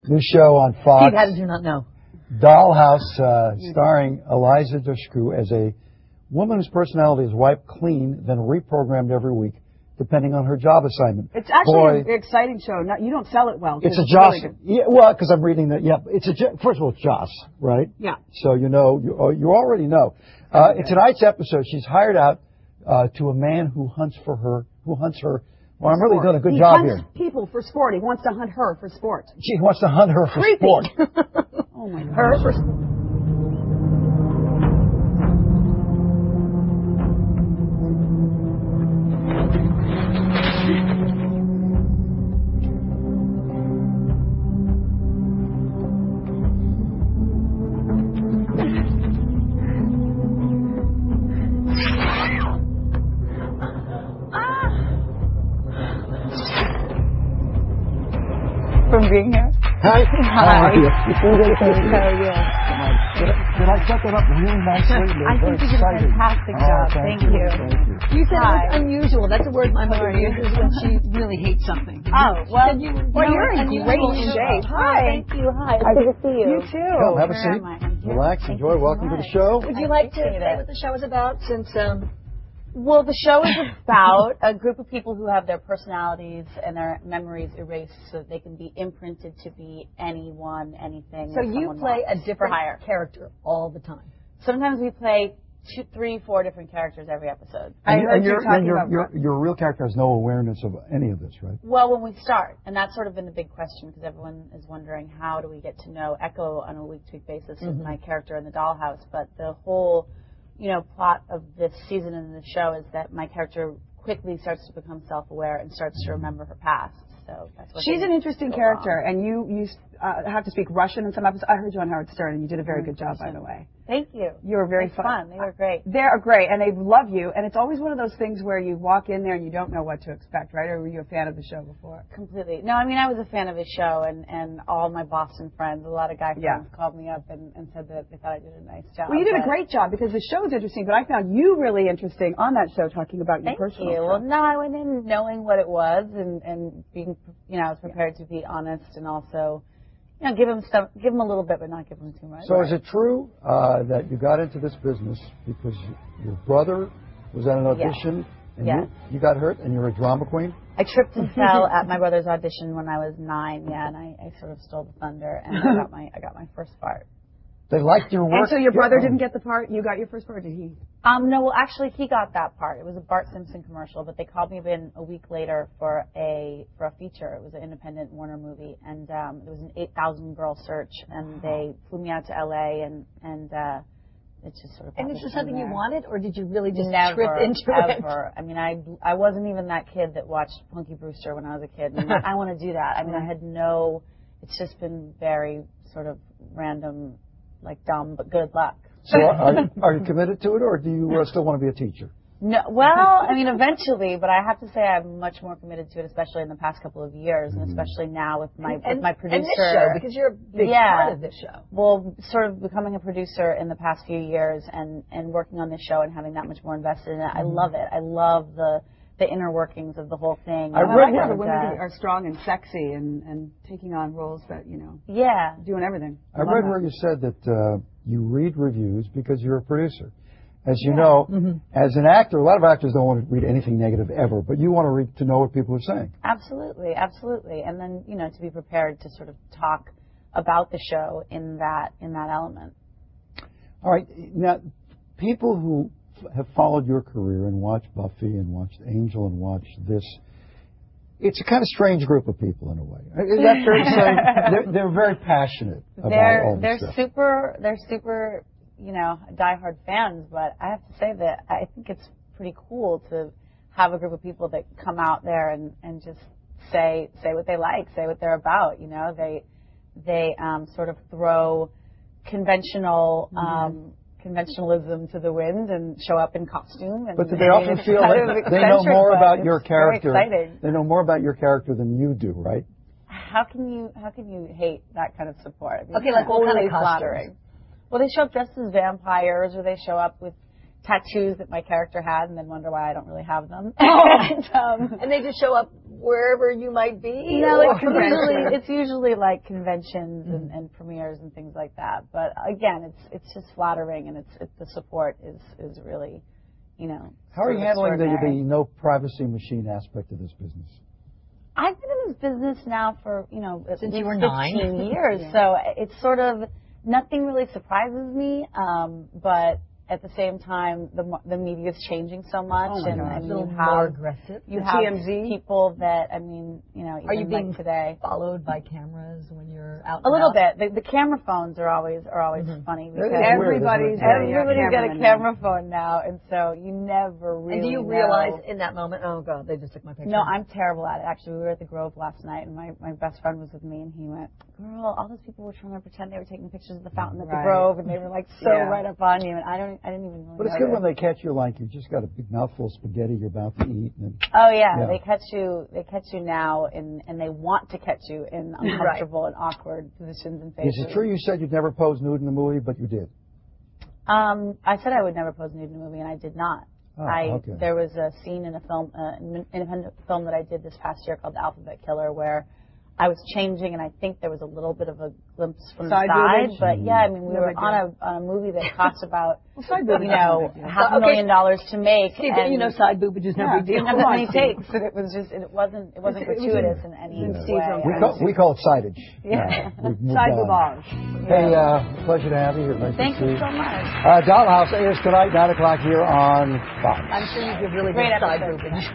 New show on Fox. Steve, how did you not know? Dollhouse, starring Eliza Dushku as a woman whose personality is wiped clean, then reprogrammed every week, depending on her job assignment. It's actually an exciting show. You don't sell it well. It's a Joss. Really yeah, well, because I'm reading that. Yeah, first of all, it's Joss, right? Yeah. So you already know. In tonight's episode, she's hired out to a man who hunts her. Well, I'm really doing a good job here. He hunts people for sport. He wants to hunt her for sport. She wants to hunt her for sport. Oh my God. Her for sport. From being here. Hi. How are you? How are you? Did I set that up really nicely? I think you did a fantastic job. Thank you. You said it was unusual. That's a word my mother uses when she really hates something. Oh, well, you're in great shape. Hi. Thank you. Hi. It's good to see you. You too. Come, have a seat. Relax, enjoy. Welcome to the show. Would you like to say what the show is about since... Well, the show is about a group of people who have their personalities and their memories erased so that they can be imprinted to be anyone, anything. So you play a different character all the time. Sometimes we play 2, 3, 4 different characters every episode. And your real character has no awareness of any of this, right? Well, when we start, and that's sort of been the big question because everyone is wondering how do we get to know Echo on a week-to-week basis with my character in the dollhouse, but the whole plot of this season and the show is that my character quickly starts to become self-aware and starts to remember her past. So that's what she's an interesting character, and you have to speak Russian in some episodes. I heard you on Howard Stern, and you did a very good job, by the way. Thank you. You were very fun. They were great. They're great, and they love you. And it's always one of those things where you walk in there and you don't know what to expect, right? Or were you a fan of the show before? Completely. No, I mean, I was a fan of his show, and all my Boston friends, a lot of guy friends called me up and said that they thought I did a nice job. Well, you did a great job because the show is interesting, but I found you really interesting on that show talking about your personal Thank you. Well, no, I went in knowing what it was and being, I was prepared to be honest and also... give him a little bit, but not give him too much. So is it true that you got into this business because your brother was at an audition and you got hurt and you're a drama queen? I tripped and fell at my brother's audition when I was 9, and I sort of stole the thunder, and I got my first part. They liked your work. And so your brother didn't get the part? You got your first part, or did he? No, well, actually, he got that part. It was a Bart Simpson commercial, but they called me in a week later for a feature. It was an independent Warner movie, and it was an 8,000-girl search, and they flew me out to L.A., and it just sort of... And is this something you wanted, or did you really just trip into it? Never. I mean, I wasn't even that kid that watched Punky Brewster when I was a kid, and I want to do that. I mean, I had no... It's just been very sort of random... like dumb, but good luck. So are you committed to it, or do you still want to be a teacher? No, well, I mean, eventually, but I have to say I'm much more committed to it, especially in the past couple of years, and especially now with my producer. And this show, because you're a big part of this show. Well, sort of becoming a producer in the past few years and working on this show and having that much more invested in it. I love it. I love the inner workings of the whole thing. I like how the women are strong and sexy and taking on roles that, doing everything. I read where you said that you read reviews because you're a producer. As you know, as an actor, a lot of actors don't want to read anything negative ever, but you want to read to know what people are saying. Absolutely, absolutely. And then, to be prepared to sort of talk about the show in that element. All right. Now, people who have followed your career and watched Buffy and watched Angel and watched this, it's a kind of strange group of people in a way. Is that fair to say? They're very passionate about all this stuff. They're super, diehard fans, but I have to say that I think it's pretty cool to have a group of people that come out there and just say what they like, say what they're about. They sort of throw conventionalism to the wind and show up in costume. But do they often feel like they know more about your character? They know more about your character than you do, right? How can you hate that kind of support? I mean, okay, like what kind of costumes? Well, they show up dressed as vampires, or they show up with tattoos that my character had, and then wonder why I don't really have them. And they just show up wherever you might be? No, it's usually like conventions and premieres and things like that. But again, it's just flattering, and it's the support is really, you know. How are you handling the no privacy machine aspect of this business? I've been in this business now for, you know, since you were 9 years, so it's sort of nothing really surprises me, but at the same time, the media is changing so much, and you have more aggressive. You have people that, I mean, you know, are you being like today followed by cameras when you're out? A little bit. The camera phones are always funny because everybody's got a camera phone now, and so you never really. And do you realize in that moment, oh God, they just took my picture? No, I'm terrible at it. Actually, we were at the Grove last night, and my best friend was with me, and he went, "Girl, all those people were trying to pretend they were taking pictures of the fountain at the Grove, and they were like so right up on you, and I didn't even really. But it's good when they catch you like you just got a big mouthful of spaghetti you're about to eat. And, oh yeah, they catch you now, and they want to catch you in uncomfortable and awkward positions and faces. Is it true you said you'd never pose nude in a movie, but you did? I said I would never pose nude in a movie, and I did not. Oh, There was a scene in a film, an independent film that I did this past year called The Alphabet Killer, where I was changing, and I think there was a little bit of a glimpse from the side. But yeah, I mean, we were on a movie that cost about, $500,000 to make. See, and, you know, side boobage is no big deal. Didn't have that many takes, and it was just, it wasn't gratuitous in any way. We call it sidage. Yeah, side boobage. Hey, pleasure to have you here. Nice Thank to see you so much. Dollhouse airs tonight, 9 o'clock here on Fox. I'm sure you give really good side boobage.